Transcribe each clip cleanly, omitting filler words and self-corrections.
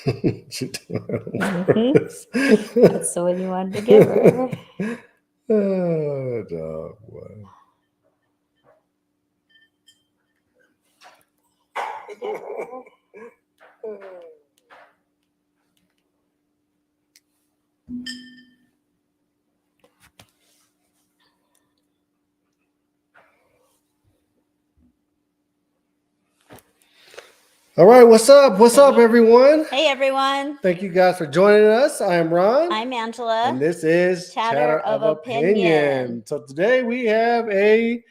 She doing it on Mhm. purpose. That's the one you wanted to give her. Oh, dog, boy. All right, what's up? What's up, everyone? Hey, everyone. Thank you guys for joining us. I am Ron. I'm Angela. And this is Chatter of Opinion. So today we have a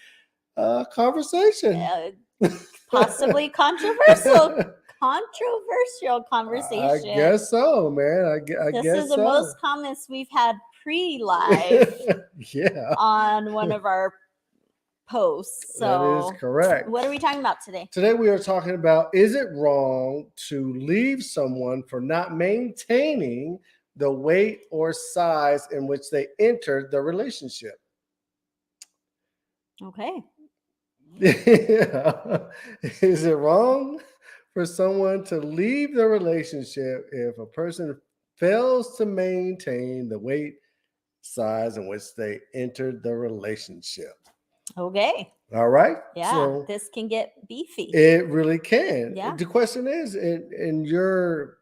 conversation. Possibly controversial conversation. I guess so, man. I This guess is the so. most comments we've had pre-live Yeah. on one of our posts. So That is correct. What are we talking about today? Today we are talking about, is it wrong to leave someone for not maintaining the weight or size in which they entered the relationship? Okay. Yeah. Is it wrong for someone to leave the relationship if a person fails to maintain the weight, size in which they entered the relationship? Okay. All right. Yeah. So this can get beefy. it really can. Yeah. The question is, in your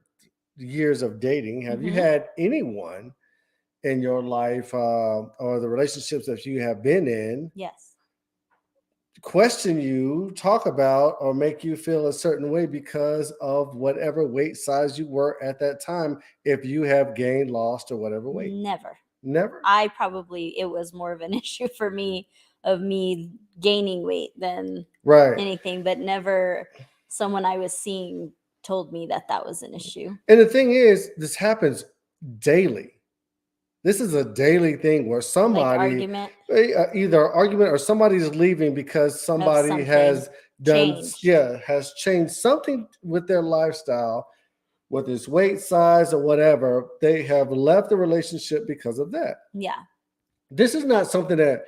years of dating, have you Mhm. had anyone in your life or the relationships that you have been in Yes. question you, talk about, or make you feel a certain way because of whatever weight size you were at that time, if you have gained, lost, or whatever weight? Never. Never? It was more of an issue for me of me gaining weight than Right. anything, but never someone I was seeing told me that that was an issue. And the thing is, this happens daily. This is a daily thing where somebody, argument? Either argument or somebody's leaving because somebody has done, has changed something with their lifestyle, with its weight, size, or whatever. They have left the relationship because of that. Yeah. This is not something that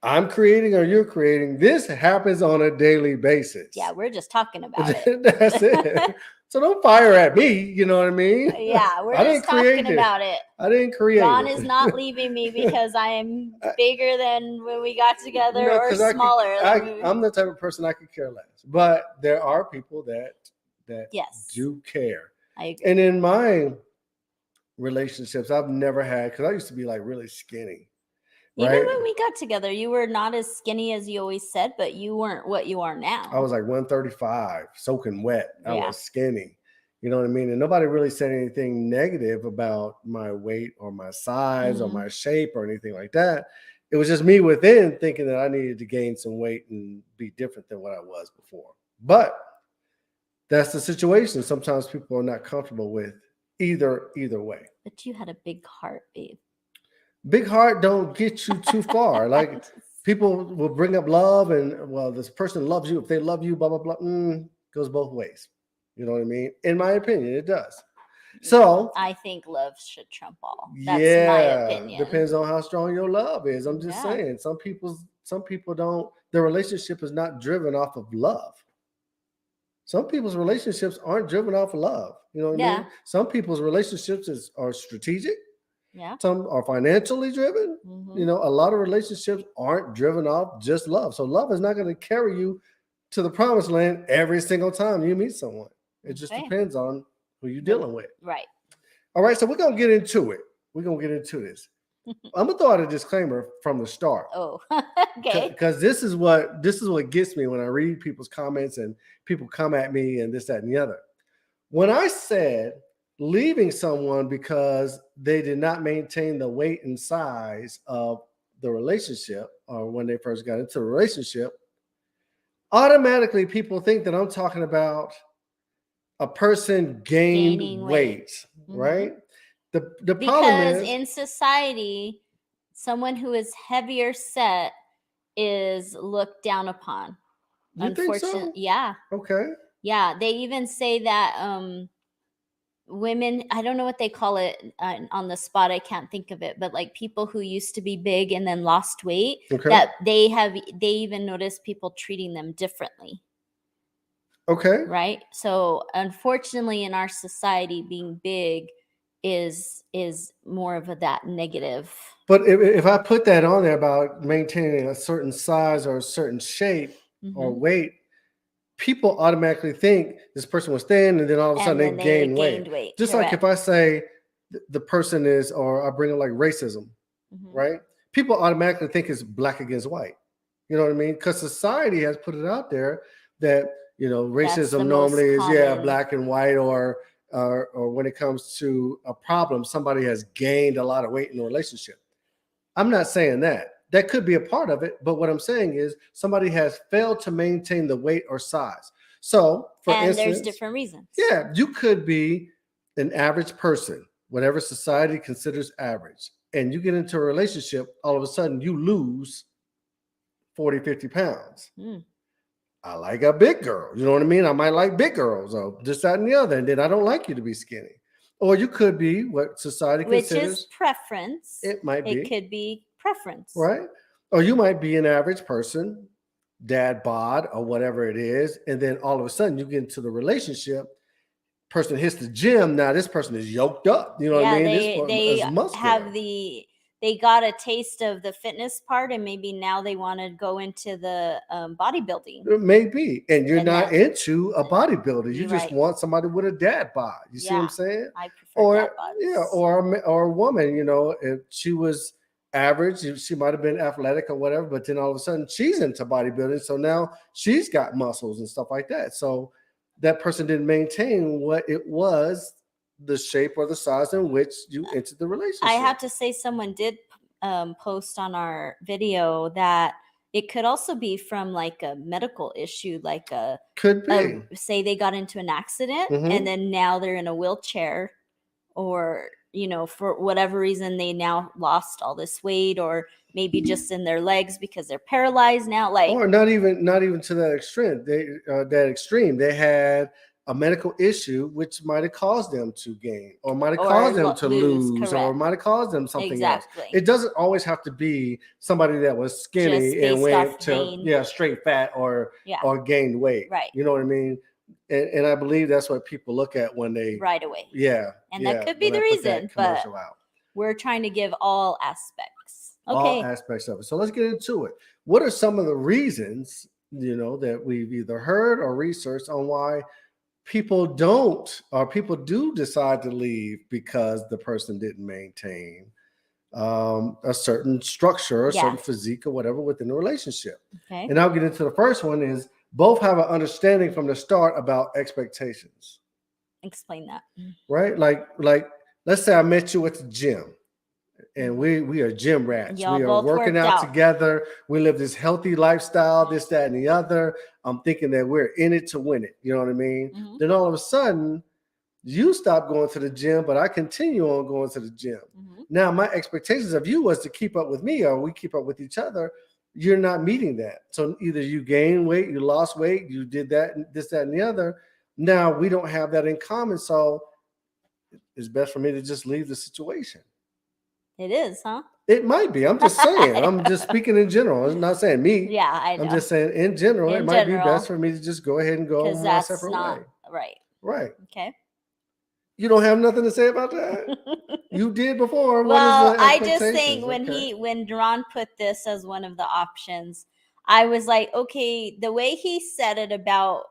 I'm creating or you're creating. This happens on a daily basis. Yeah, we're just talking about it. That's it. So don't fire at me. You know what I mean? Yeah, we're just talking about it. I didn't create Ron it. is not leaving me because I am bigger than when we got together, No, or smaller. I'm the type of person I could care less. But there are people that Yes. do care. I agree. And in my relationships, I've never had, because I used to be like really skinny. Even when we got together, you were not as skinny as you always said, but you weren't what you are now. I was like 135, soaking wet. I was skinny. You know what I mean? And nobody really said anything negative about my weight or my size or my shape or anything like that. It was just me within thinking that I needed to gain some weight and be different than what I was before. But that's the situation. Sometimes people are not comfortable with either way. But you had a big heart, babe. Big heart don't get you too far. Like, people will bring up love and, well, this person loves you. If they love you, blah, blah, blah. Goes both ways. You know what I mean? In my opinion, it does. So I think love should trump all. That's my opinion. Depends on how strong your love is. I'm just saying, some people don't, their relationship is not driven off of love. Some people's relationships aren't driven off of love. You know what I mean? Some people's relationships are strategic. Yeah. Some are financially driven. You know, a lot of relationships aren't driven off just love. So love is not going to carry you to the promised land every single time you meet someone. It just depends on who you're dealing with. Right. All right. So we're going to get into it. We're going to get into this. I'm going to throw out a disclaimer from the start. Oh, okay. Because this is what gets me when I read people's comments and people come at me and this, that, and the other. When I said leaving someone because they did not maintain the weight and size of the relationship, or when they first got into a relationship, automatically people think that I'm talking about a person gaining weight, right? The problem is, in society, someone who is heavier set is looked down upon. You think so? Yeah. Okay. Yeah, they even say that women, I don't know what they call it on the spot, I can't think of it, but like people who used to be big and then lost weight, that they even notice people treating them differently. Okay. right? So unfortunately, in our society, being big is more of that negative. But if I put that on there about maintaining a certain size or a certain shape or Mhm. weight, people automatically think this person was thin, and then all of a sudden And they then they gain weight. gained weight. Just like if Correct. I say the person is, or I bring up like racism, Mhm. right? People automatically think it's black against white. You know what I mean? Because society has put it out there that, you know, That's the racism most normally is, yeah, common. black and white, or when it comes to a problem, somebody has gained a lot of weight in a relationship. I'm not saying that. That could be a part of it, but what I'm saying is somebody has failed to maintain the weight or size. So, for And there's instance, different reasons. yeah, you could be an average person, whatever society considers average, and you get into a relationship, all of a sudden you lose 40, 50 pounds. Mm. I like a big girl. You know what I mean? I might like big girls, or this, that, and the other. And then I don't like you to be skinny. Or you could be what society Which is considers. preference. It might It be, could be preference. right? Or you might be an average person, dad bod, or whatever it is. And then all of a sudden you get into the relationship, person hits the gym. Now this person is yoked up. You know what I Yeah, mean? This one is they muscular. have they got a taste of the fitness part, and maybe now they want to go into the bodybuilding. It may be. And you're And not that- into a bodybuilder. You You're just right. want somebody with a dad bod. You see what I'm Yeah, saying? I prefer Or dad bods. yeah, or a woman, you know, if she was average, she might have been athletic or whatever, but then all of a sudden she's into bodybuilding. So now she's got muscles and stuff like that. So that person didn't maintain what it was, the shape or the size in which you entered the relationship. I have to say, someone did post on our video that it could also be from like a medical issue, like Could be. say they got into an accident Mhm. and then now they're in a wheelchair, or for whatever reason they now lost all this weight, or maybe just in their legs because they're paralyzed now, like Or not even to that extreme. They had a medical issue which might have caused them to gain, or might have Or caused them to lose, lose, or correct. might have caused them something Exactly. else. It doesn't always have to be somebody that was skinny Just and based off went to gain. straight fat or Yeah. gained weight. Right. You know what I mean? And I believe that's what people look at when they right away. Yeah. And yeah, that could be when the I put that reason, but commercial out. we're trying to give all aspects. All Okay. aspects of it. So let's get into it. What are some of the reasons, that we've either heard or researched on why people do decide to leave because the person didn't maintain a certain structure or Yeah. certain physique or whatever within the relationship? Okay. And I'll get into the first one is both have an understanding from the start about expectations, Explain that. right? Like let's say I met you at the gym. And we are gym rats. Y'all we are both working worked out out. together. We live this healthy lifestyle, this, that, and the other. I'm thinking that we're in it to win it. You know what I mean? Mhm. Then all of a sudden, you stop going to the gym, but I continue on going to the gym. Mhm. Now, my expectations of you was to keep up with me, or we keep up with each other. You're not meeting that. So either you gained weight, you lost weight, you did that, this, that, and the other. Now we don't have that in common. So it's best for me to just leave the situation. It is, huh? It might be. I'm just saying. I'm just speaking in general. I'm not saying me. Yeah, I know. I'm just saying in general, In it might general. be best for me to just go ahead and go Because my that's separate not way. right. Right. Okay. You don't have nothing to say about that? You did before. Well, What is the I just expectations? think when Ron put this as one of the options, I was like, okay, the way he said it about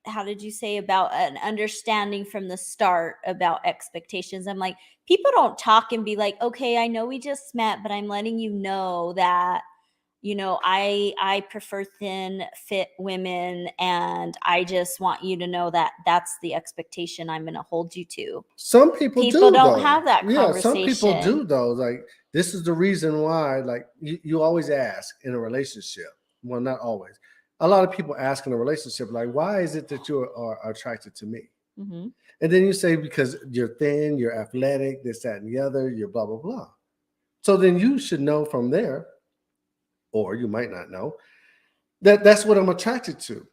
how did you say, about an understanding from the start about expectations? I'm like, people don't talk and be like, okay, I know we just met, but I'm letting you know that I prefer thin, fit women, and I just want you to know that that's the expectation I'm going to hold you to. Some people People do, don't though. have that Yeah, some people conversation. do, though. Like, this is the reason why, like, you always ask in a relationship. Well, not always. A lot of people ask in a relationship, like, why is it that you are attracted to me? Mhm. And then you say, because you're thin, you're athletic, this, that, and the other, you're blah, blah, blah. So then you should know from there, or you might not know, that that's what I'm attracted to.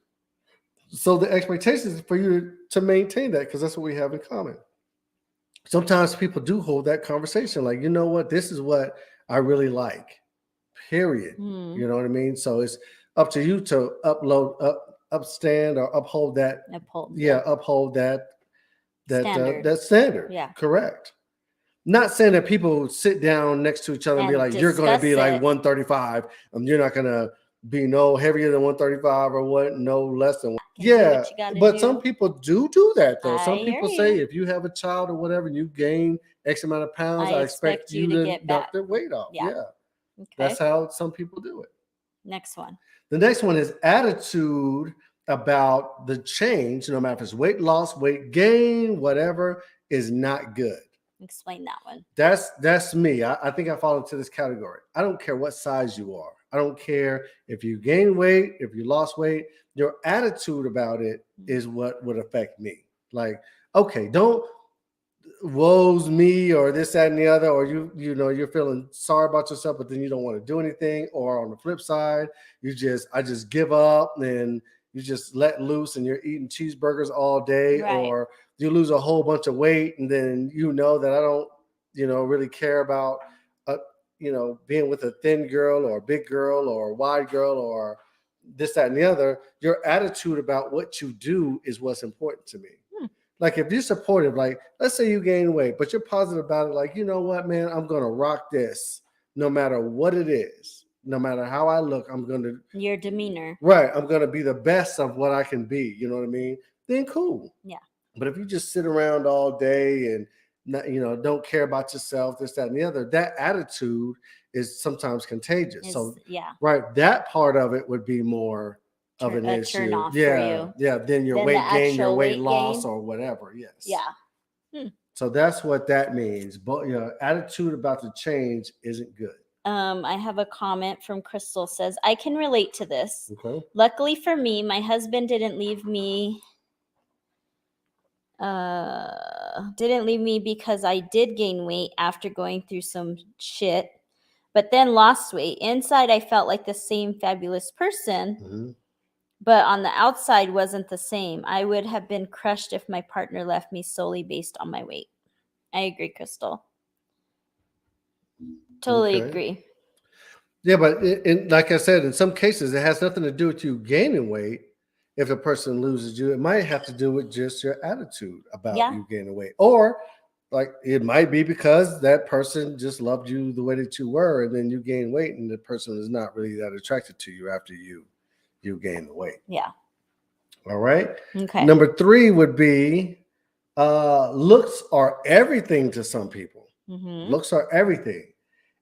So the expectation is for you to maintain that, because that's what we have in common. Sometimes people do hold that conversation, like, you know what, this is what I really like, period. Hmm. You know what I mean? So it's up to you to upstand or uphold that. Uphold, Yeah, uphold that standard. that standard. Yeah. Correct. Not saying that people sit down next to each other and be And like, you're going to discuss be like it. 135, and you're not going to be no heavier than 135 or what, no less than. Can do Yeah, what you gotta but do. some people do that though. I Some hear people say you. if you have a child or whatever, and you gain X amount of pounds, I expect you to get knock back. their weight off. Yeah. Yeah, Okay. that's how some people do it. Next one. The next one is attitude about the change, no matter if it's weight loss, weight gain, whatever, is not good. Explain that one. That's me. I think I fall into this category. I don't care what size you are. I don't care if you gain weight, if you lost weight. Your attitude about it is what would affect me. Like, okay, don't woes me or this, that, and the other, or you know you're feeling sorry about yourself, but then you don't want to do anything. Or on the flip side, I just give up and you just let loose and you're eating cheeseburgers all day, Right. or you lose a whole bunch of weight and then you know that I don't really care about being with a thin girl or a big girl or a wide girl or this, that, and the other. Your attitude about what you do is what's important to me. Like if you're supportive, like let's say you gain weight, but you're positive about it, like, you know what, man, I'm gonna rock this no matter what it is, no matter how I look, I'm gonna your demeanor. Right. I'm gonna be the best of what I can be, you know what I mean? Then cool. Yeah. But if you just sit around all day and not, don't care about yourself, this, that, and the other, that attitude is sometimes contagious. So yeah. Right, that part of it would be more of an issue. Turn off Yeah, for you. yeah. Then your Than weight the gain, your actual weight weight loss, gain. or whatever. Yes. Yeah. So that's what that means. But attitude about the change isn't good. I have a comment from Crystal. Says, I can relate to this. Okay. Luckily for me, my husband didn't leave me because I did gain weight after going through some shit, but then lost weight. Inside, I felt like the same fabulous person, but on the outside wasn't the same. I would have been crushed if my partner left me solely based on my weight. I agree, Crystal. Totally agree. Yeah, but like I said, in some cases, it has nothing to do with you gaining weight. If a person loses you, it might have to do with just your attitude about you gaining weight. Or like it might be because that person just loved you the way that you were, and then you gain weight, and the person is not really that attracted to you after you gain the weight. Yeah. All right. Okay. Number 3 would be looks are everything to some people. Looks are everything.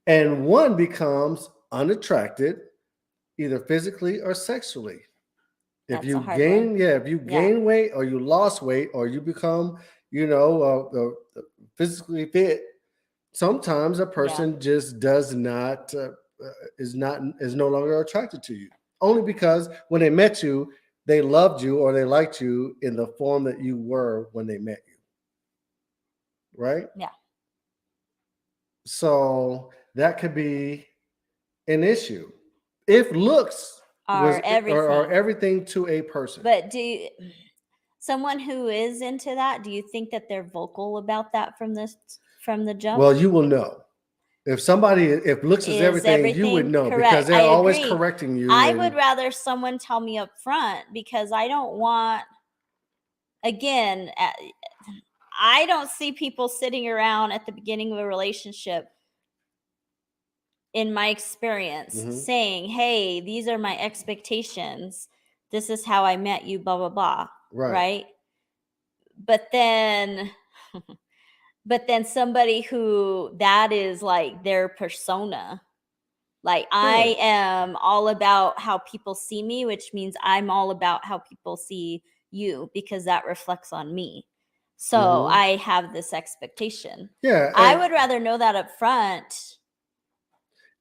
And one becomes unattracted, either physically or sexually. If you gain weight or you lost weight or you become, physically fit, sometimes a person just does not is no longer attracted to you. Only because when they met you, they loved you or they liked you in the form that you were when they met you. Right? Yeah. So that could be an issue if looks are everything to a person. But someone who is into that, do you think that they're vocal about that from the jump? Well, you will know. If looks is everything, you would know. Correct. Because they're always correcting you. I would rather someone tell me up front, because I don't want, again, I don't see people sitting around at the beginning of a relationship, in my experience, saying, hey, these are my expectations. This is how I met you, blah, blah, blah. Right? But then somebody who that is like their persona. Like I am all about how people see me, which means I'm all about how people see you, because that reflects on me. So I have this expectation. Yeah. I would rather know that up front.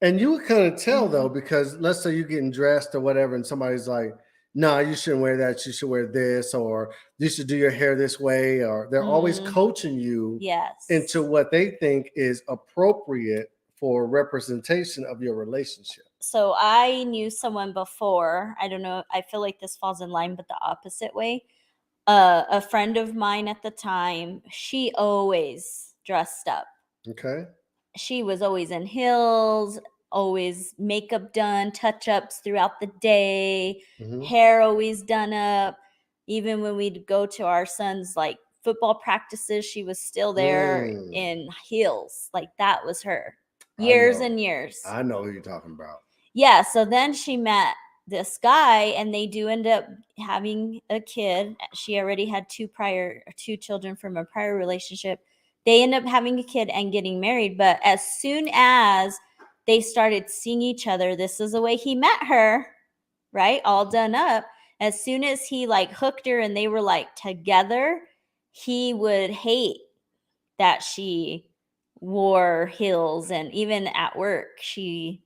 And you would kind of tell though, because let's say you're getting dressed or whatever, and somebody's like, no, you shouldn't wear that. You should wear this, or you should do your hair this way, or they're always coaching you into what they think is appropriate for representation of your relationship. So I knew someone before. I don't know. I feel like this falls in line, but the opposite way. A friend of mine at the time, she always dressed up. Okay. She was always in heels, always makeup done, touch-ups throughout the day, Mhm. hair always done up. Even when we'd go to our son's like football practices, she was still there Mm. in heels. Like that was her. I Years know. and years. I know who you're talking about. Yeah, so then she met this guy and they do end up having a kid. She already had two children from a prior relationship. They end up having a kid and getting married, but as soon as they started seeing each other, this is the way he met her, right? All done up. As soon as he like hooked her and they were like together, he would hate that she wore heels, and even at work he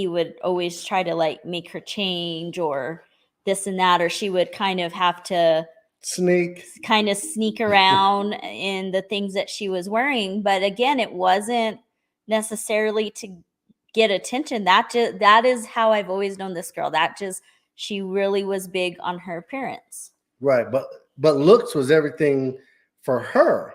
would always try to like make her change or this and that, or she would kind of have to Sneak. sneak around in the things that she was wearing. But again, it wasn't necessarily to get attention. That is how I've always known this girl. That just she really was big on her appearance. Right, but looks was everything for her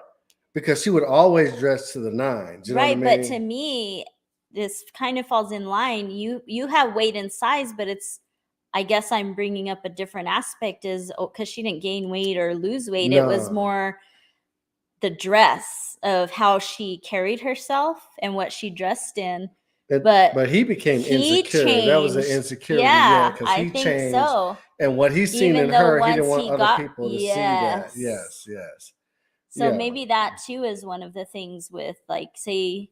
because she would always dress to the nines. You know what I Right, but to mean? me, this kind of falls in line. You have weight and size, but it's I guess I'm bringing up a different aspect is because she didn't gain weight or lose weight. It was No. more the dress of how she carried herself and what she dressed in. But he became he insecure. That was an changed. insecurity, yeah, Yeah, because I he think changed, so. and what he's seen Even in though her, he didn't once want he other got people to see that. yes. Yes, yes, So yeah. maybe that too is one of the things with like say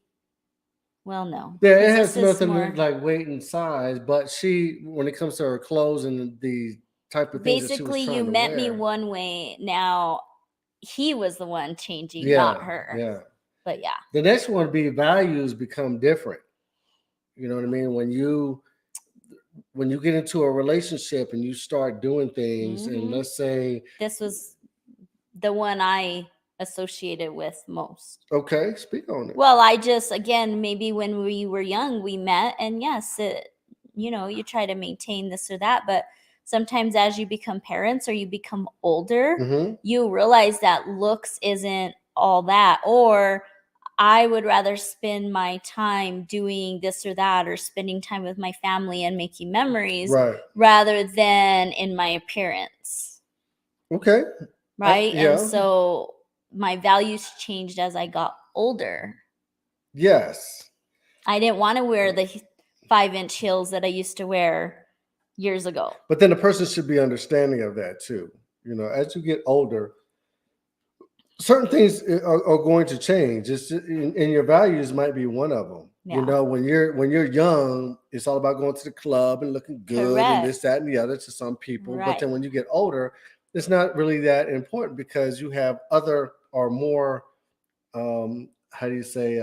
well no. Yeah, it 'cause has this is nothing to more do like weight and size, but she, when it comes to her clothes and the type of things that she was basically you trying to met me wear, one way, now he was the one changing, not yeah, her. yeah. But yeah. The next one would be values become different. You know what I mean? When you get into a relationship and you start doing things, and Mhm. let's say, This was the one I associated with most. okay, speak on it. Well, I just again, maybe when we were young, we met, and yes, you try to maintain this or that, but sometimes as you become parents or you become older, Mm-hmm. you realize that looks isn't all that, or I would rather spend my time doing this or that, or spending time with my family and making memories Right. rather than in my appearance. Okay. Right. And Yeah. so my values changed as I got older. Yes. I didn't want to wear the 5-inch heels that I used to wear years ago. But then the person should be understanding of that too. You know, as you get older, certain things are going to change. And your values might be one of them. Yeah. You know, when you're young, it's all about going to the club and looking good and this, that, and the other to some people. But then Right. when you get older, it's not really that important because you have other or more, how do you say,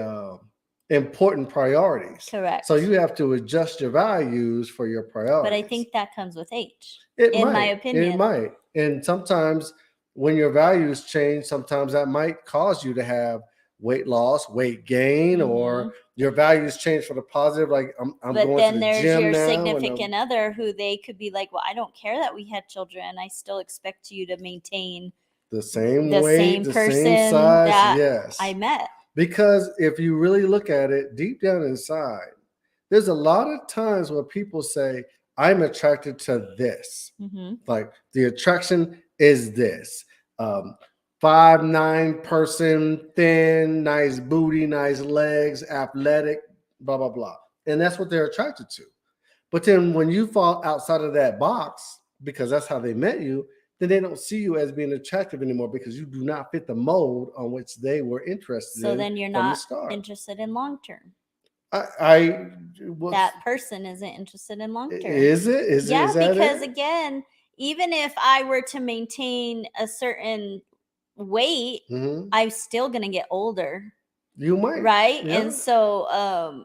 important priorities. Correct. So you have to adjust your values for your priorities. But I think that comes with age. It in might. my opinion. It might. And sometimes when your values change, sometimes that might cause you to have weight loss, weight gain, or your values change for the positive. Like I'm But going then to the there's gym your now. significant other who they could be like, well, I don't care that we had children. I still expect you to maintain The same the weight, same the person same size. that Yes. I met. Because if you really look at it deep down inside, there's a lot of times where people say, I'm attracted to this. Like the attraction is this. 5'9" person, thin, nice booty, nice legs, athletic, blah, blah, blah. And that's what they're attracted to. But then when you fall outside of that box, because that's how they met you, then they don't see you as being attractive anymore because you do not fit the mold on which they were interested in. So then you're from not the start. interested in long term. That person isn't interested in long term. Is it? Is yeah, is that because it? again, even if I were to maintain a certain weight, I'm still gonna get older. You might. Right? Yeah. And so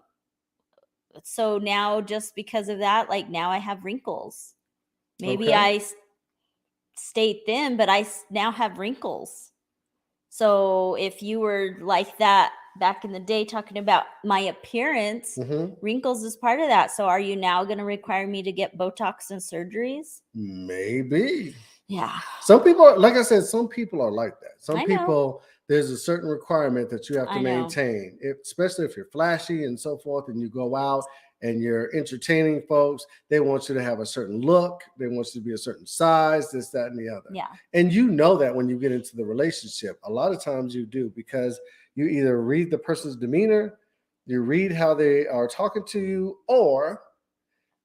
now just because of that, like now I have wrinkles. Maybe I stayed thin, but I now have wrinkles. So if you were like that back in the day talking about my appearance, wrinkles is part of that. So are you now going to require me to get Botox and surgeries? Maybe. Yeah. Some people are, like I said, some people are like that. Some I know. people there's a certain requirement that you have to I know. maintain, especially if you're flashy and so forth, and you go out and you're entertaining folks. They want you to have a certain look. They want you to be a certain size, this, that, and the other. Yeah. And you know that when you get into the relationship. A lot of times you do, because you either read the person's demeanor, you read how they are talking to you, or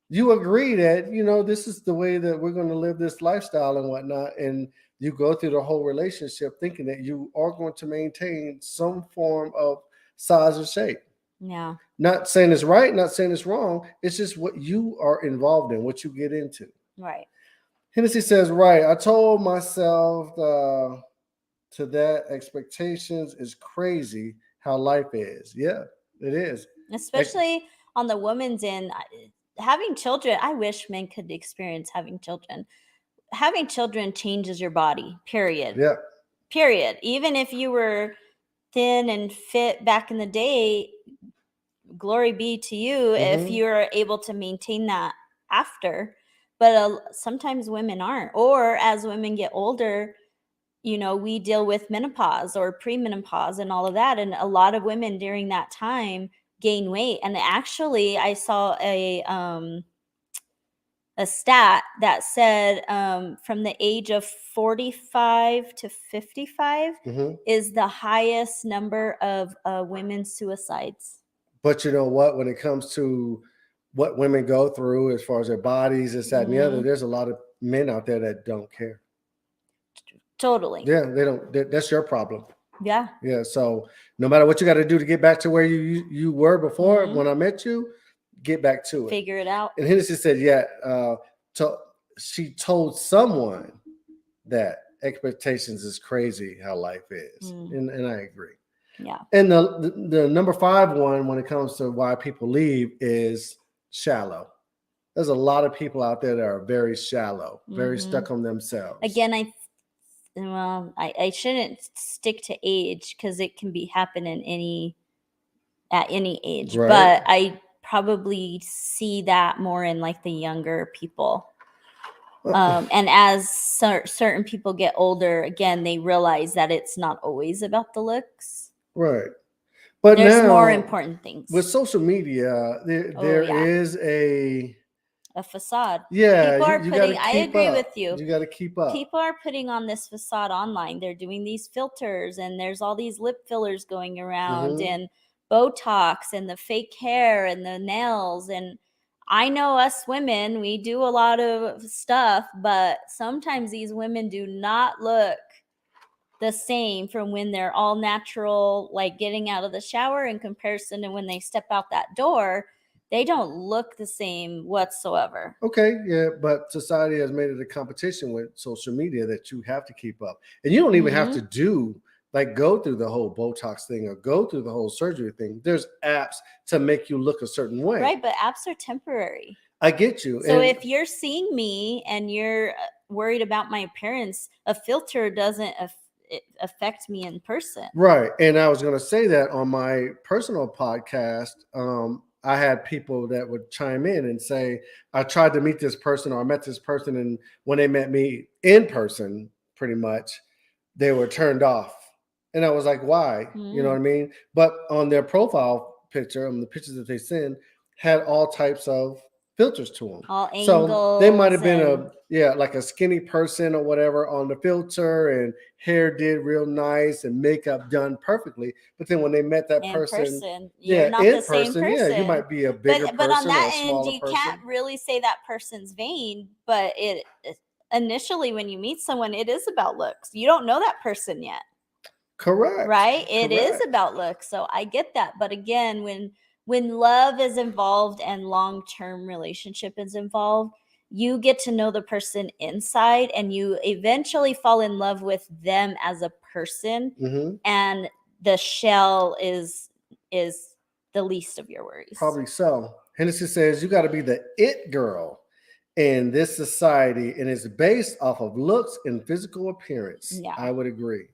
you agree that, this is the way that we're going to live this lifestyle and whatnot. And you go through the whole relationship thinking that you are going to maintain some form of size or shape. Yeah. Not saying it's right, not saying it's wrong. It's just what you are involved in, what you get into. Right. Hennessy says, right. I told myself to that expectations is crazy how life is. Yeah, it is. Especially on the woman's end. Having children, I wish men could experience having children. Having children changes your body, period. Yeah. Period. Even if you were thin and fit back in the day, glory be to you if you're able to maintain that after. But sometimes women aren't. Or as women get older, we deal with menopause or premenopause and all of that. And a lot of women during that time gain weight. And actually, I saw a stat that said from the age of 45 to 55 is the highest number of women's suicides. But you know what? When it comes to what women go through as far as their bodies, this, that, and the other, there's a lot of men out there that don't care. Totally. Yeah, they don't. That's your problem. Yeah. Yeah. So no matter what you got to do to get back to where you were before when I met you, get back to it. Figure it out. And Hennessy said, yeah, she told someone that expectations is crazy how life is. And I agree. Yeah. And the number 5 one when it comes to why people leave is shallow. There's a lot of people out there that are very shallow, very stuck on themselves. Again, I shouldn't stick to age because it can be happening at any age. Right. But I probably see that more in like the younger people. And as certain people get older, again, they realize that it's not always about the looks. Right. But there's now, more important things. With social media, there is a facade. Yeah, people are you putting. gotta I keep agree up. with you. You got to keep up. People are putting on this facade online. They're doing these filters, and there's all these lip fillers going around, and Botox, and the fake hair, and the nails. And I know us women, we do a lot of stuff, but sometimes these women do not look the same from when they're all natural, like getting out of the shower, in comparison to when they step out that door. They don't look the same whatsoever. Okay, yeah, but society has made it a competition with social media that you have to keep up. And you don't even have to go through the whole Botox thing or go through the whole surgery thing. There's apps to make you look a certain way. Right, but apps are temporary. I get you. So if you're seeing me and you're worried about my appearance, a filter doesn't affect me in person. Right. And I was going to say that on my personal podcast, I had people that would chime in and say, I tried to meet this person, or I met this person, and when they met me in person, pretty much, they were turned off. And I was like, why? You know what I mean? But on their profile picture, the pictures that they send, had all types of filters to them. All angles. So they might have been like a skinny person or whatever on the filter, and hair did real nice and makeup done perfectly. But then when they met that person, you're not the same person. Yeah, you might be a bigger person. But on that or a end, you person. can't really say that person's vain. But initially, when you meet someone, it is about looks. You don't know that person yet. Correct. Right? It is about looks. So I get that. But again, when love is involved and long-term relationship is involved, you get to know the person inside, and you eventually fall in love with them as a person. And the shell is the least of your worries. Probably so. Hennessy says you got to be the it girl in this society, and it's based off of looks and physical appearance. Yeah. I would agree.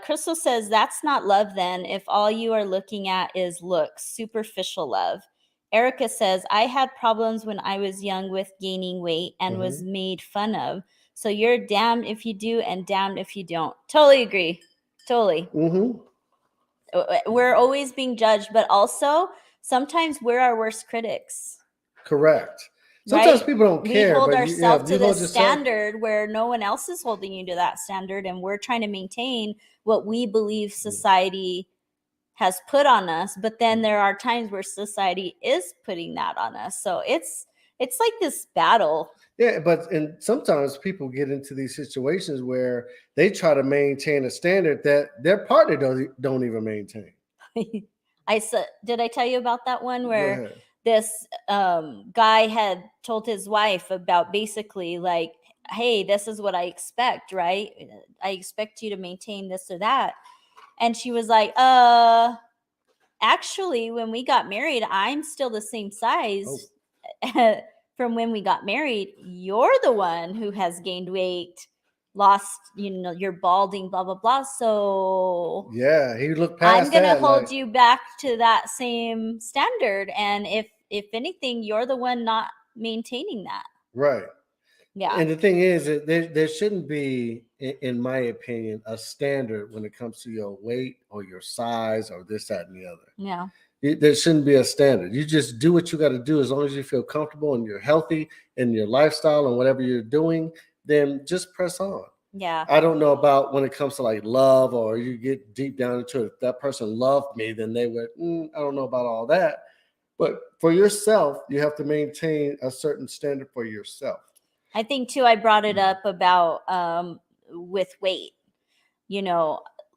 Crystal says that's not love then, if all you are looking at is looks, superficial love. Erica says, I had problems when I was young with gaining weight and was made fun of. So you're damned if you do and damned if you don't. Totally agree. Totally. Mm-hmm. We're always being judged, but also sometimes we're our worst critics. Correct. Sometimes Right? people don't We care, hold but ourselves you to hold this yourself. standard where no one else is holding you to that standard, and we're trying to maintain what we believe society has put on us. But then there are times where society is putting that on us. So it's like this battle. Yeah, and sometimes people get into these situations where they try to maintain a standard that their partner don't even maintain. I said, did I tell you about that one Go where ahead. this guy had told his wife about basically like, hey, this is what I expect, right? I expect you to maintain this or that. And she was like, actually, when we got married, I'm still the same size from when we got married. You're the one who has gained weight, lost, you're balding, blah, blah, blah. So Yeah, he looked I'm past gonna that. hold Like, you back to that same standard. And if anything, you're the one not maintaining that. right. Yeah. And the thing is, that there shouldn't be, in my opinion, a standard when it comes to your weight or your size or this, that, and the other. Yeah. There shouldn't be a standard. You just do what you got to do as long as you feel comfortable and you're healthy in your lifestyle and whatever you're doing, then just press on. Yeah. I don't know about when it comes to like love, or you get deep down into it. If that person loved me, then they would, I don't know about all that. But for yourself, you have to maintain a certain standard for yourself. I think too, I brought it up about with weight,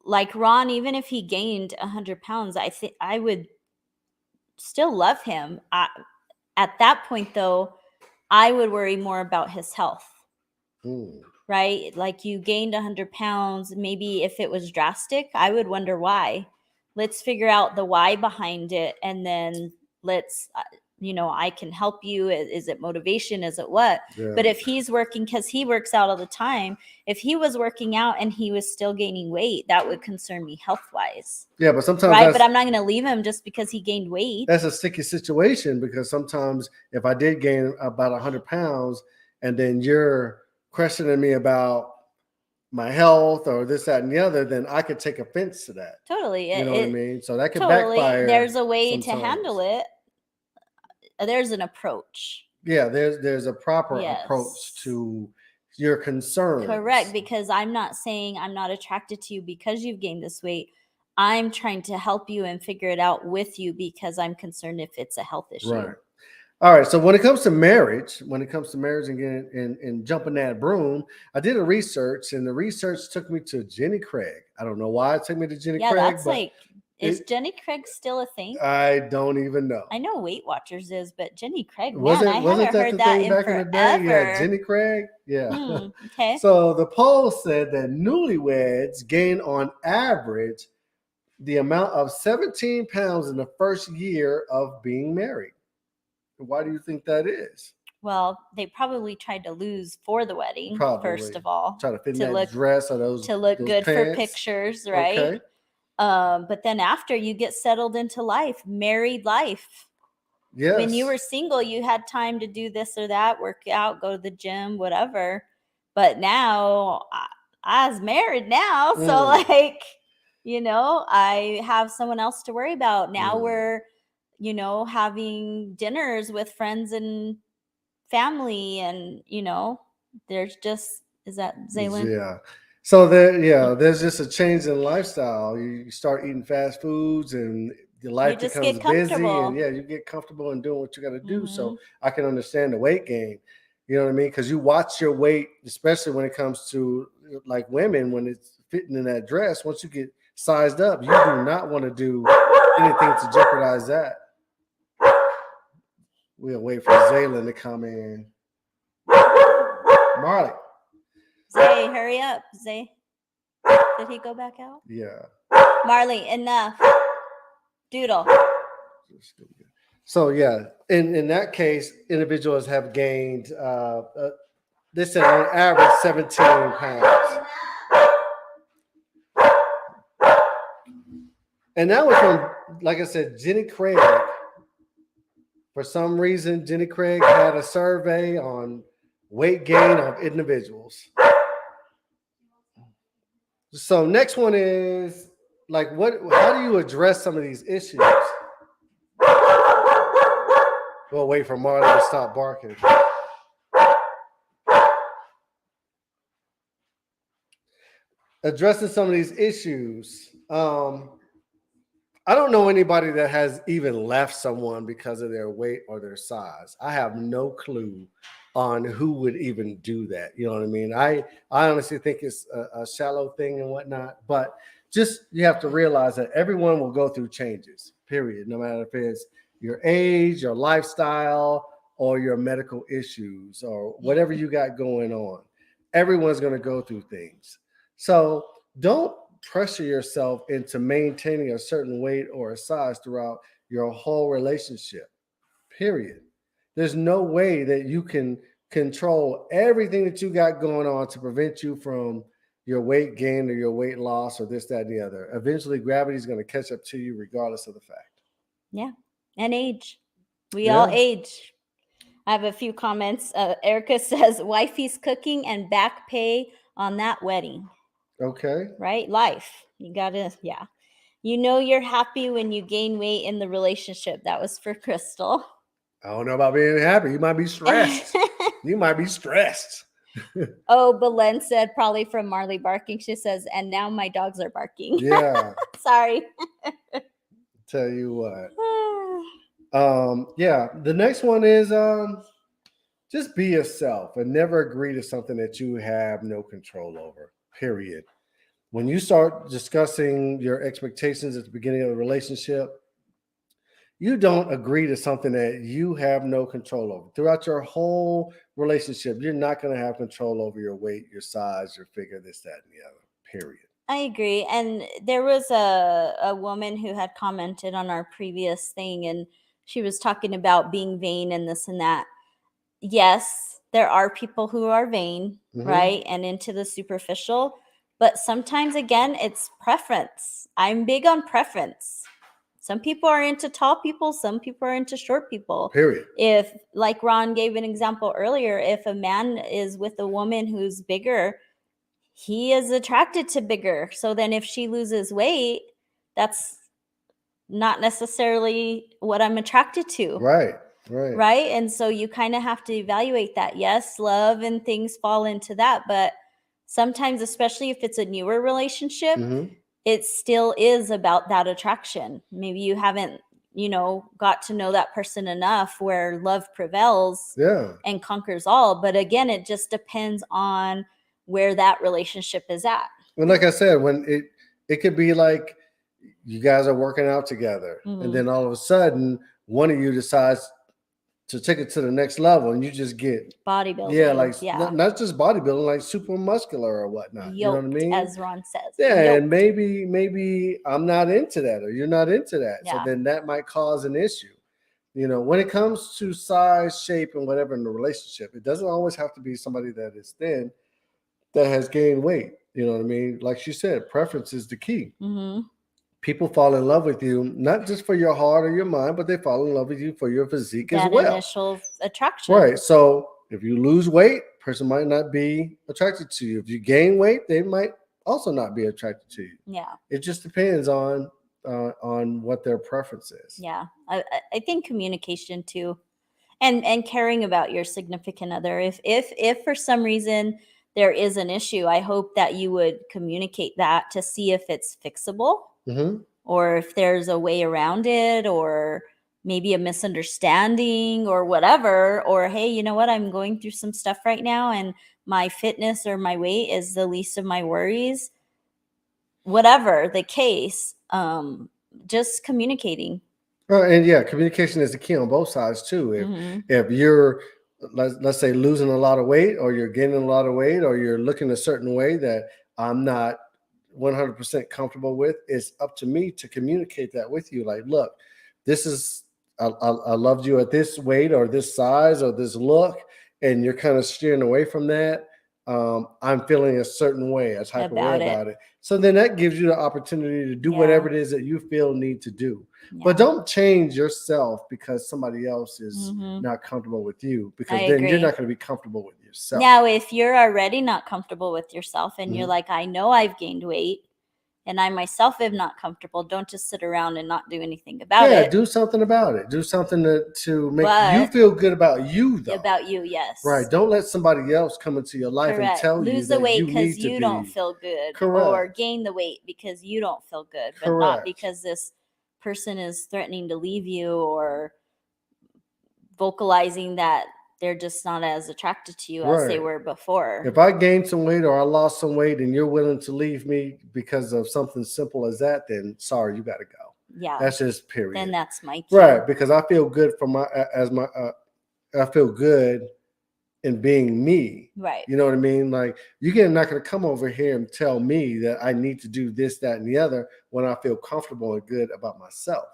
like Ron, even if he gained 100 pounds, I think I would still love him. At that point, though, I would worry more about his health, right? Like you gained 100 pounds, maybe if it was drastic, I would wonder why. Let's figure out the why behind it, and then let's I can help you. Is it motivation? Is it what? Yeah. But if he's working, because he works out all the time, if he was working out and he was still gaining weight, that would concern me health wise. Yeah, but sometimes right, but I'm not going to leave him just because he gained weight. That's a sticky situation, because sometimes if I did gain about 100 pounds and then you're questioning me about my health or this, that, and the other, then I could take offense to that. Totally. You know what I mean? So that could totally backfire. There's a way sometimes. to handle it. There's an approach. Yeah, there's a proper approach to your concerns. Correct, because I'm not saying I'm not attracted to you because you've gained this weight. I'm trying to help you and figure it out with you because I'm concerned if it's a health issue. Right. All right. So when it comes to marriage, and getting and jumping that broom, I did a research, and the research took me to Jenny Craig. I don't know why it took me to Jenny Craig. Yeah, that's like, is Jenny Craig still a thing? I don't even know. I know Weight Watchers is, but Jenny Craig, man, wasn't I haven't heard that in back forever. in the day? Yeah, Jenny Craig. Yeah. Okay. So the poll said that newlyweds gain on average the amount of 17 pounds in the first year of being married. Why do you think that is? Well, they probably tried to lose for the wedding, first of all. Try to fit in that dress or those to look those good pants. for pictures, right? Okay. But then after you get settled into life, married life. Yes. When you were single, you had time to do this or that, work out, go to the gym, whatever. But now I was married now, so like, I have someone else to worry about. Now we're having dinners with friends and family, and there's just, is that Zaylin? Yeah. So there's just a change in lifestyle. You start eating fast foods, and your life becomes busy, and you get comfortable in doing what you got to do. So I can understand the weight gain. You know what I mean? Because you watch your weight, especially when it comes to like women, when it's fitting in that dress. Once you get sized up, you do not want to do anything to jeopardize that. We'll wait for Zaylin to come in. Marley. Zay, hurry up. Zay. Did he go back out? Yeah. Marley, enough. Doodle. So yeah, in that case, individuals have gained they said on average 17 pounds. And that was from, like I said, Jenny Craig. For some reason, Jenny Craig had a survey on weight gain of individuals. So next one is like how do you address some of these issues? We'll wait for Marley to stop barking. Addressing some of these issues. I don't know anybody that has even left someone because of their weight or their size. I have no clue on who would even do that. You know what I mean? I honestly think it's a shallow thing and whatnot, but just you have to realize that everyone will go through changes, period. No matter if it's your age, your lifestyle, or your medical issues, or whatever you got going on. Everyone's going to go through things. So don't pressure yourself into maintaining a certain weight or a size throughout your whole relationship, period. There's no way that you can control everything that you got going on to prevent you from your weight gain or your weight loss or this, that, and the other. Eventually, gravity is going to catch up to you regardless of the fact. Yeah. And age. We all age. I have a few comments. Erica says, wifey's cooking and back pay on that wedding. Okay. Right? Life. You gotta, yeah. You know you're happy when you gain weight in the relationship. That was for Crystal. I don't know about being happy. You might be stressed. You might be stressed. Oh, Belen said probably from Marley barking. She says, and now my dogs are barking. Yeah. Sorry. Tell you what. Yeah. The next one is just be yourself and never agree to something that you have no control over. Period. When you start discussing your expectations at the beginning of the relationship, you don't agree to something that you have no control over. Throughout your whole relationship, you're not going to have control over your weight, your size, your figure, this, that, and the other. Period. I agree. And there was a woman who had commented on our previous thing, and she was talking about being vain and this and that. Yes, there are people who are vain, right? And into the superficial. But sometimes, again, it's preference. I'm big on preference. Some people are into tall people. Some people are into short people. Period. If, like Ron gave an example earlier, if a man is with a woman who's bigger, he is attracted to bigger. So then if she loses weight, that's not necessarily what I'm attracted to. Right. And so you kind of have to evaluate that. Yes, love and things fall into that, but sometimes, especially if it's a newer relationship, it still is about that attraction. Maybe you haven't, got to know that person enough where love prevails and conquers all. But again, it just depends on where that relationship is at. Well, like I said, when it could be like you guys are working out together, and then all of a sudden one of you decides to take it to the next level, and you just get bodybuilding. Not just bodybuilding, like super muscular or whatnot. Yoked, you know what I mean? As Ron says. Yeah, and maybe I'm not into that, or you're not into that. Yeah. So then that might cause an issue. When it comes to size, shape, and whatever in the relationship, it doesn't always have to be somebody that is thin that has gained weight. You know what I mean? Like she said, preference is the key. People fall in love with you, not just for your heart or your mind, but they fall in love with you for your physique as well. That initial attraction. Right. So if you lose weight, person might not be attracted to you. If you gain weight, they might also not be attracted to you. Yeah. It just depends on what their preference is. Yeah. I think communication too, and caring about your significant other. If for some reason there is an issue, I hope that you would communicate that to see if it's fixable. Or if there's a way around it, or maybe a misunderstanding or whatever, or hey, you know what, I'm going through some stuff right now and my fitness or my weight is the least of my worries. Whatever the case, just communicating. And yeah, communication is the key on both sides too. If you're, let's say, losing a lot of weight, or you're gaining a lot of weight, or you're looking a certain way that I'm not 100% comfortable with, it's up to me to communicate that with you. Like, look, this is, I loved you at this weight or this size or this look, and you're kind of steering away from that. I'm feeling a certain way, a type of way about it. So then that gives you the opportunity to do whatever it is that you feel need to do. But don't change yourself because somebody else is not comfortable with you, because then you're not going to be comfortable with yourself. yourself. Now, if you're already not comfortable with yourself and you're Mhm. like, I know I've gained weight and I myself am not comfortable, don't just sit around and not do anything about Yeah, it. do something about it. Do something to make you But feel good about you, though. about you, yes. Right. Don't let somebody else come into your life and Correct. tell you Lose the that weight you because need to you don't be feel good, or correct. gain the weight because you don't feel good, but not Correct. because this person is threatening to leave you or vocalizing that they're just not as attracted to you as they Right. were before. If I gained some weight or I lost some weight and you're willing to leave me because of something simple as that, then sorry, you got to go. Yeah. That's just Then period. that's my cue. Right. Because I feel good for my, as my, I feel good in being me. Right. You know what I mean? Like you're not going to come over here and tell me that I need to do this, that, and the other when I feel comfortable and good about myself.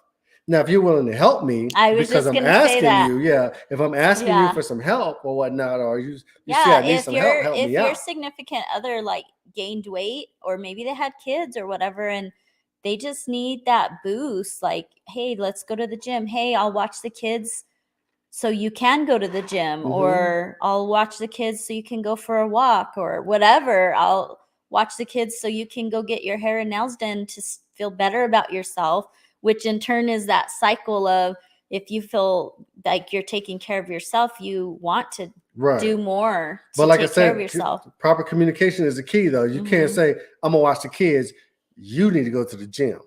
Now, if you're willing to help me I was because just I'm gonna say asking that. you, yeah, if I'm asking you Yeah. for some help or whatnot, or you see Yeah, I need if some help, your help if me your out. significant other like gained weight or maybe they had kids or whatever and they just need that boost, like, hey, let's go to the gym. Hey, I'll watch the kids so you can go to the gym, Mhm. or I'll watch the kids so you can go for a walk, or whatever. I'll watch the kids so you can go get your hair and nails done to feel better about yourself, which in turn is that cycle of if you feel like you're taking care of yourself, you want to Right. do more to But like I take care of said, yourself. proper communication is the key, though. You can't Mhm. say, I'm going to watch the kids. You need to go to the gym.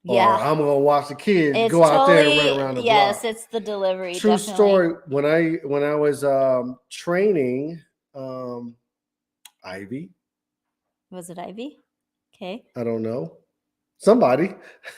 Or Yeah. I'm going to watch the kids It's go out there and totally, run around the yes, block. it's the delivery, True definitely. story. When I was training Ivy, Was it Ivy? Okay. I don't know, somebody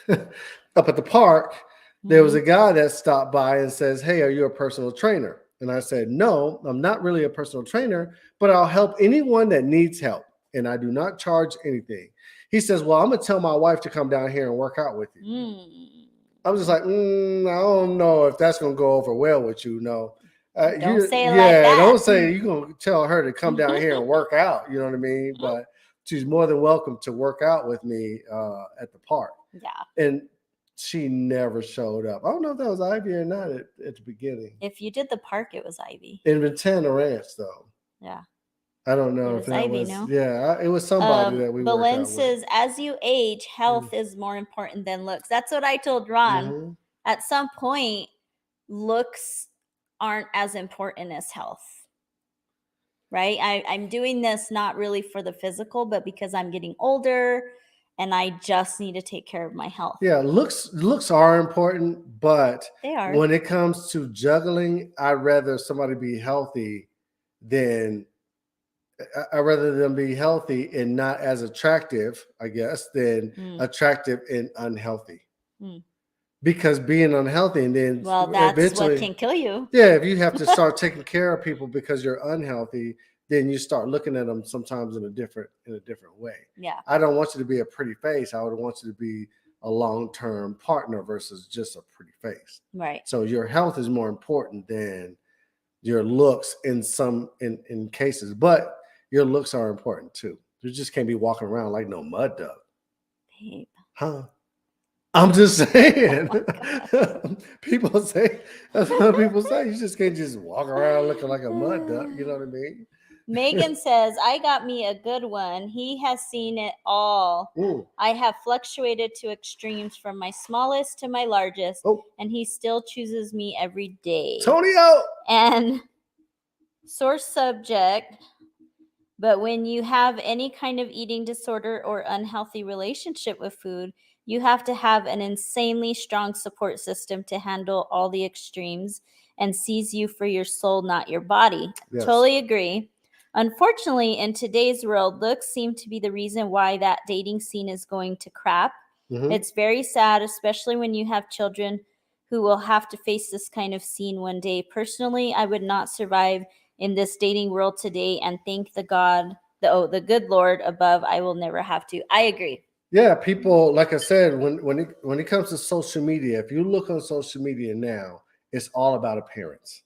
up at the park, there was Mhm. a guy that stopped by and says, "Hey, are you a personal trainer?" And I said, "No, I'm not really a personal trainer, but I'll help anyone that needs help, and I do not charge anything." He says, "Well, I'm gonna tell my wife to come down here and work out with you." Mm. I was just like, I don't know if that's gonna go over well with you. No, Don't say it like that. don't say you're gonna tell her to come down here and work out. You know what I mean? But she's more than welcome to work out with me at the park. Yeah. And she never showed up. I don't know if that was Ivy or not at the beginning. If you did the park, it was Ivy. In Ventana Ranch, though. Yeah. I don't know It if was that Ivy, was. no? Yeah, it was somebody that we worked Belen out with. says, as you age, health is more important than looks. That's what I told Ron. Mhm. At some point, looks aren't as important as health. Right? I'm doing this not really for the physical, but because I'm getting older and I just need to take care of my health. Yeah, looks are important, but They are. when it comes to juggling, I'd rather somebody be healthy than I'd rather them be healthy and not as attractive, I guess, than attractive and unhealthy. Mm. Because being unhealthy and then Well, that's what eventually, can kill you. yeah, if you have to start taking care of people because you're unhealthy, then you start looking at them sometimes in a different way. Yeah. I don't want you to be a pretty face. I would want you to be a long-term partner versus just a pretty face. Right. So your health is more important than your looks in some in cases, but your looks are important too. You just can't be walking around like no mud duck. Babe. Huh? I'm just saying. Oh People say that's what people say. You just can't just walk around looking like a mud duck. You know what I mean? Megan says, I got me a good one. He has seen it all. Ooh. I have fluctuated to extremes from my smallest to my largest, and he still chooses me every day. Tonio! And source subject, but when you have any kind of eating disorder or unhealthy relationship with food, you have to have an insanely strong support system to handle all the extremes and sees you for your soul, not your body. Yes. Totally agree. Unfortunately, in today's world, looks seem to be the reason why that dating scene is going to crap. Mhm. It's very sad, especially when you have children who will have to face this kind of scene one day. Personally, I would not survive in this dating world today, and thank the good Lord above, I will never have to. I agree. Yeah, people, like I said, when it comes to social media, if you look on social media now, it's all about appearance.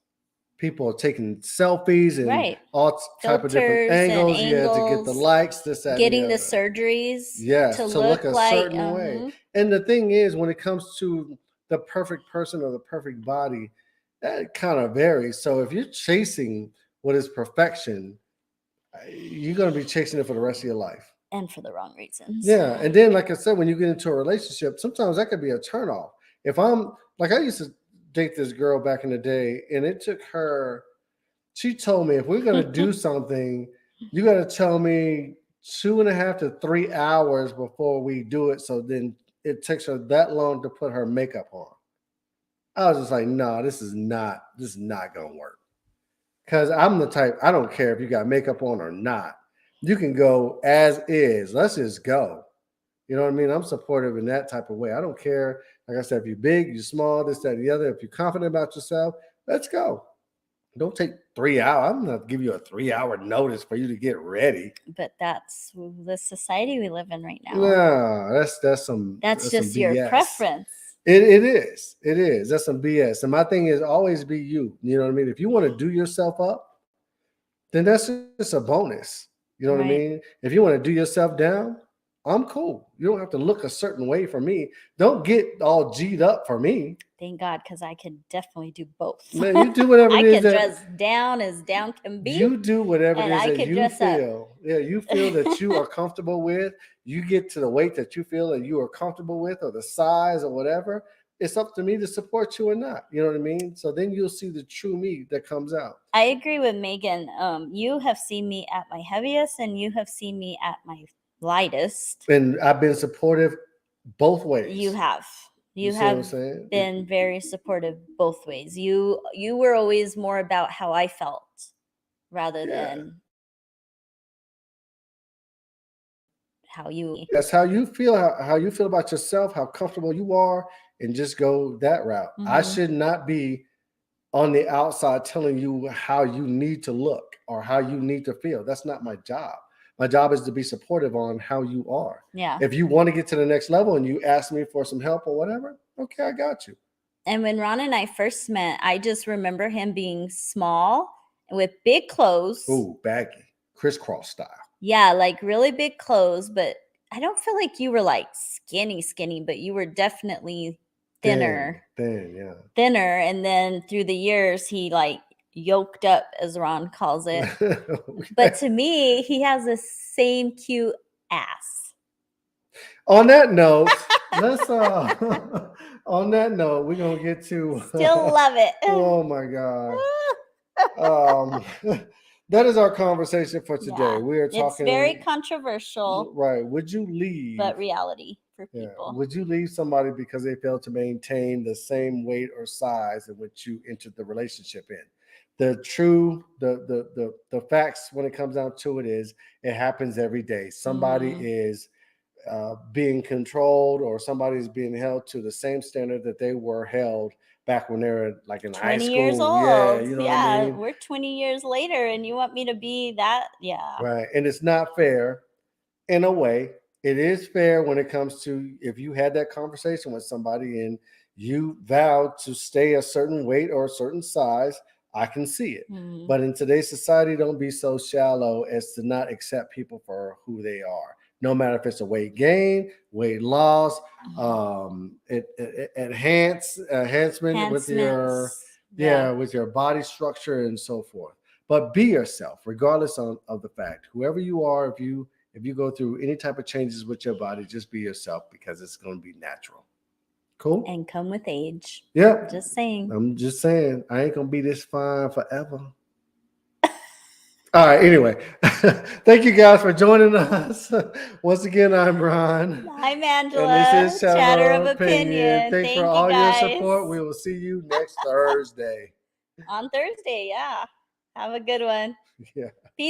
People are taking selfies and Right. all type of different Filters and angles, yeah, to get the angles, likes, this, that, and getting the the other. surgeries Yes, to to look look a like certain way. And the thing is, when it comes to the perfect person or the perfect body, that kind of varies. So if you're chasing what is perfection, you're going to be chasing it for the rest of your life. And for the wrong reasons. Yeah. And then, like I said, when you get into a relationship, sometimes that could be a turnoff. If I'm like, I used to date this girl back in the day, and it took her, she told me, if we're going to do something, you got to tell me 2.5 to 3 hours before we do it. So then it takes her that long to put her makeup on. I was just like, no, this is not going to work. Because I'm the type, I don't care if you got makeup on or not. You can go as is. Let's just go. You know what I mean? I'm supportive in that type of way. I don't care. Like I said, if you're big, you're small, this, that, and the other. If you're confident about yourself, let's go. Don't take 3 hours. I'm not give you a 3-hour notice for you to get ready. But that's the society we live in right now. No, that's some. That's just some your BS. preference. It is. It is. That's some BS. And my thing is always be you. You know what I mean? If you want to do yourself up, then that's just a bonus. You know what I mean? If you want to do yourself down, I'm cool. You don't have to look a certain way for me. Don't get all G'd up for me. Thank God, because I could definitely do both. Man, you do whatever it is. I can dress down as down can be. You do whatever it is I that could you dress feel. up. Yeah, you feel that you are comfortable with. You get to the weight that you feel that you are comfortable with, or the size or whatever. It's up to me to support you or not. You know what I mean? So then you'll see the true me that comes out. I agree with Megan. You have seen me at my heaviest, and you have seen me at my lightest. And I've been supportive both ways. You have. You see have what I'm saying? been very supportive both ways. You were always more about how I felt rather than how you. That's how you feel. How you feel about yourself. How comfortable you are, and just go that route. I should not be on the outside telling you how you need to look or how you need to feel. That's not my job. My job is to be supportive on how you are. Yeah. If you want to get to the next level and you ask me for some help or whatever, okay, I got you. And when Ron and I first met, I just remember him being small with big clothes. Ooh, baggy, crisscross style. Yeah, like really big clothes, but I don't feel like you were like skinny, but you were definitely thinner. Thin, yeah. Thinner. And then through the years, he like yoked up, as Ron calls it. But to me, he has the same cute ass. On that note, let's on that note, we're gonna get to still love it. Oh my God. That is our conversation for today. Yeah, we are talking. It's very controversial. Right. Would you leave? But reality for people. Would you leave somebody because they failed to maintain the same weight or size in which you entered the relationship in? The facts when it comes down to it is it happens every day. Somebody is being controlled, or somebody's being held to the same standard that they were held back when they were like in high school. 20 years old. Yeah, you know what I mean? We're 20 years later and you want me to be that? Yeah. Right. And it's not fair in a way. It is fair when it comes to if you had that conversation with somebody and you vowed to stay a certain weight or a certain size, I can see it. But in today's society, don't be so shallow as to not accept people for who they are. No matter if it's a weight gain, weight loss, enhancement with your with your body structure and so forth. But be yourself, regardless of the fact. Whoever you are, if you go through any type of changes with your body, just be yourself because it's going to be natural. Cool. And come with age. Yeah. Just saying. I'm just saying. I ain't gonna be this fine forever. All right. Anyway, thank you guys for joining us. Once again, I'm Ron. I'm Angela. And this is Chatter of Opinion. Thanks for all your support. We will see you next Thursday. On Thursday, yeah. Have a good one. Yeah. Peace.